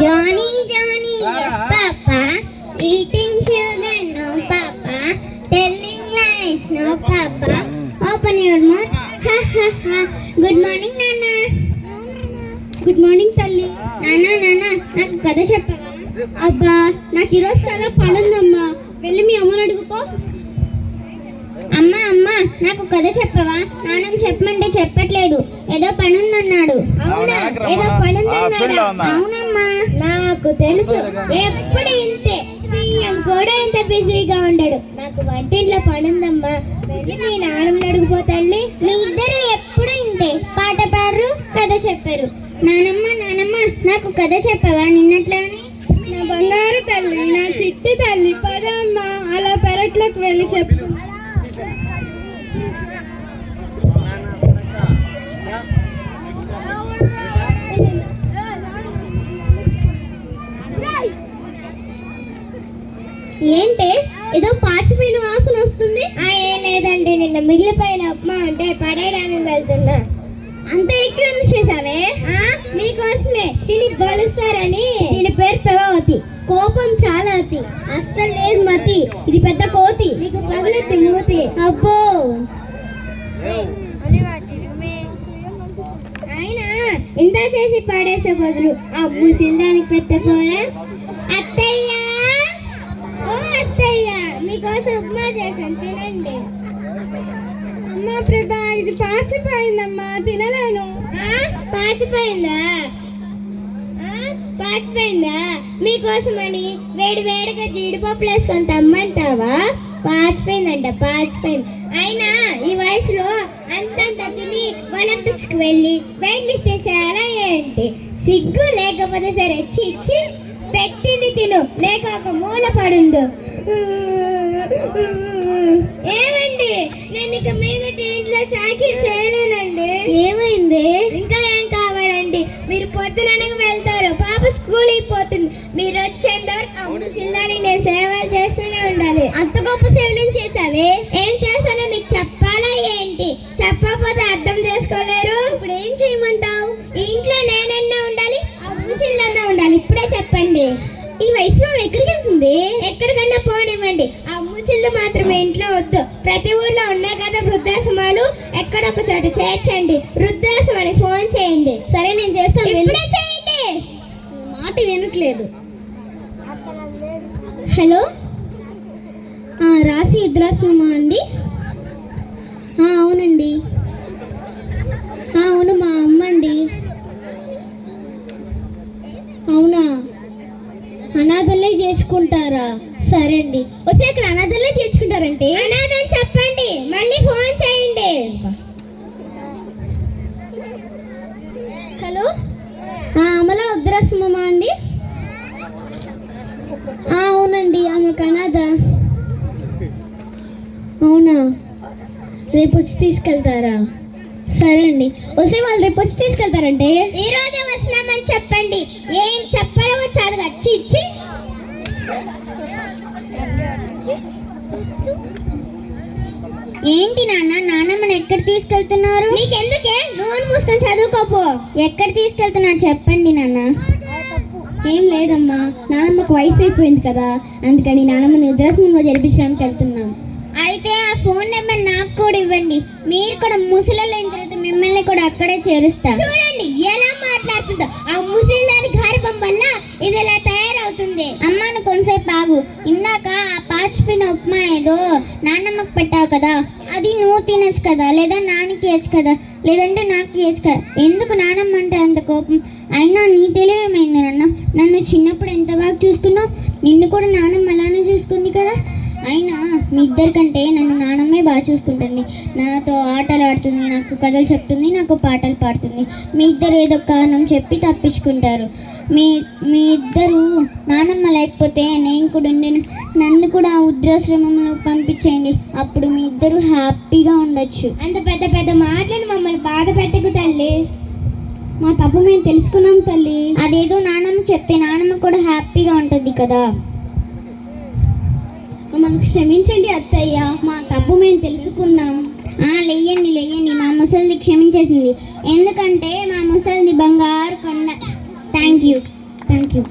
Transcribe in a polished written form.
Johnny, Johnny, yes, Papa. Eating sugar, no, Papa. Telling lies, no, Papa. Open your mouth. Ha ha ha. Good morning, Nana. Good morning, Talli. Nana, నాకు కథ చెప్పవా? అబ్బా, నాకు ఈరోజు చాలా పని ఉందమ్మా. వెళ్ళి మీ అమ్మని అడుగుకో. అమ్మా, నాకు కథ చెప్పవా? నాన్న చెప్పమంటే చెప్పట్లేదు. ఏదో పని ఉందన్నాడు. అవునా? ఏదో పని ఉందన్నాడు. అవునమ్మా, నాకు తెలుసు. ఎప్పుడు ఇంతే. సీఎం కూడా ఇంత బిజీగా ఉండడు. నాకు వంటింట్లో పని ఉందమ్మా. వెళ్ళి మీ నాన్నని అడిగిపోతాళ్ళి. మీ ఇద్దరు ఎప్పుడు ఇంతే. పాట పాడరు, కథ చెప్పారు. నానమ్మ, నాకు కథ చెప్పవా? నిన్నట్లోని నా బంగారు తల్లి, నా చిట్టి తల్లి, పదమ్మా అలా పెరట్లోకి వెళ్ళి చెప్పు. ఏంటే ఏదో పాచిపోయిన వాసన వస్తుంది? ఏం లేదండి, నిన్న మిగిలిపోయిన ఉప్మా అంటే పడేయడానికి వెళ్తున్నా. అంత ఎక్కువ చేసావే? మీకోసమే తిని గొలుస్తారని. దీని పేరు ప్రభావతి. కోపం చాలా అతి, అస్సలు లేదు మతి. ఇది పెద్ద కోతి, నీకు పగలెత్తి మూతి. అబ్బో, అయినా ఇంత చేసి పాడేసే బదులు ఆ ముసిల్దానికి పెట్టపోరా? అత్తయ్య, ఓ అత్తయ్య, మీకోసం ఉప్మా చేశాను, తినండి. అమ్మా ప్రభా, ఇది పాచిపోయిందమ్మా, తినలేను. పాచిపోయిందా? మీకోసమని వేడి వేడిగా జీడిపప్పులు వేసుకొని తమ్మంటావా? పాచిపోయింది. అయినా ఈ వయసులో అంతంత తిని ఒలింపిక్స్కి వెళ్ళి వెయిట్ లిఫ్ట్ చేయాలా ఏంటి? సిగ్గు లేకపోతే సరే, ఇచ్చి పెట్టింది తిను, లేక ఒక మూల పడుండు. ఏమండి, నేను ఇక మీదటి ఇంట్లో చాకరీ చేయలేనండి. ఏమైంది? ఇంకా ఏం కావాలండి? మీరు పొద్దుననగా వెళ్తారు, పాప స్కూల్ అయిపోతుంది. మీరు వచ్చేంతవరకు పిల్లని నేను సేవలు చేస్తూనే ఉండాలి. అంత గొప్ప సేవలు చేసావే? ఏం చేస్తానో మీకు చెప్పాలా ఏంటి? చెప్పకపోతే అర్థం చేసుకోలేరు. ఇప్పుడు ఏం చేయమంటావు? ఇంట్లో నేనన్నా ఉండాలి, అమ్ముసిల్లన్నా ఉండాలి. ఇప్పుడే చెప్పండి. ఈ వయసులో ఎక్కడికి వెళ్తుంది? ఎక్కడికన్నా పోనివ్వండి, ఆ ముసిళ్ళు మాత్రమే ఇంట్లో వద్దు. ప్రతి ఊర్లో ఉన్నాయి కదా వృద్ధాశ్రమాలు, ఎక్కడొక చోట చేర్చండి. వృద్ధాశ్రమానికి ఫోన్ చేయండి. సరే, నేను చేస్తాను. ఇప్పుడే చేయండి. మాట వినట్లేదు. హలో, రాసి వృద్ధాశ్రమా అండి? అవునండి. అవును, మా అమ్మ అండి. అవునా? అనాథలే చేర్చుకుంటారా? సరే అండి. వస్తే ఇక్కడ అనాథలే చేర్చుకుంటారంటే అనాథని చెప్పండి, మళ్ళీ ఫోన్ చేయండి. హలో, అమలా వృద్ధాశ్రమమా అండి? అవునండి, ఆమెకు అనాథ. అవునా? రేపు వచ్చి తీసుకెళ్తారా? సరే అండి. వస్తే వాళ్ళు రేపు వచ్చి తీసుకెళ్తారంటే ఈ రోజే వస్తున్నామని చెప్పండి. ఏం చెప్పడమో చదువు ఇచ్చి. ఏంటి నాన్నమ్మని ఎక్కడ తీసుకెళ్తున్నారు? నీకెందుకే? నోరు మూసుకొని చదువుకోపో. ఎక్కడ తీసుకెళ్తున్నారు చెప్పండి నాన్న. ఏం లేదమ్మా, నాన్నమ్మకు వయసు అయిపోయింది కదా, అందుకని నాన్నమ్మని వృద్ధాశ్రమంలో జరిపించడానికి వెళ్తున్నాం. అయితే ఆ ఫోన్ నెంబర్ నాకు కూడా ఇవ్వండి. మీరు కూడా ముసలిలో అయిన తర్వాత మిమ్మల్ని కూడా అక్కడే చేరుస్తా. చూడండి ఎలా మాట్లాడుతుందో. ఆ ముసలిని గర్భం వల్ల ఇది ఇలా తయారవుతుంది. అమ్మాను కొంచెంసేపు ఆగు. ఇందాక ఆ పాచిపోయిన ఉప్మా ఏదో నాన్నమ్మకు పెట్టావు కదా, అది నువ్వు తినచ్చు కదా, లేదా నాన్నకి ఇవ్వచ్చు కదా, లేదంటే నాకు ఇవ్వచ్చు కదా. ఎందుకు నాన్నమ్మ అంటే అంత కోపం? అయినా నీ తెలివేమైంది నన్ను చిన్నప్పుడు ఎంత బాగా చూసుకున్నావు. నిన్ను కూడా నాన్నమ్మ అలానే చూసుకుంది కదా. అయినా మీ ఇద్దరికంటే నన్ను నాన్నమ్మే బాగా చూసుకుంటుంది. నాతో ఆటలు ఆడుతుంది, నాకు కథలు చెప్తుంది, నాకు పాటలు పాడుతుంది. మీ ఇద్దరు ఏదో కారణం చెప్పి తప్పించుకుంటారు. మీ ఇద్దరు నాన్నమ్మ లేకపోతే నేను కూడా నన్ను కూడా ఆ వృద్ధాశ్రమంలో పంపించేయండి. అప్పుడు మీ ఇద్దరు హ్యాపీగా ఉండొచ్చు. అంత పెద్ద పెద్ద మాటలను మమ్మల్ని బాధ పెట్టకు తల్లి. మా తప్పు మేము తెలుసుకున్నాం తల్లి. అదేదో నాన్నమ్మ చెప్తే నాన్నమ్మ కూడా హ్యాపీగా ఉంటుంది కదా. మమ్మల్ని క్షమించండి అత్తయ్య, మా తప్పు మేము తెలుసుకున్నాం. లేయండి పంపించేసింది. ఎందుకంటే మా ముసలిది బంగారు కొండ. Thank you.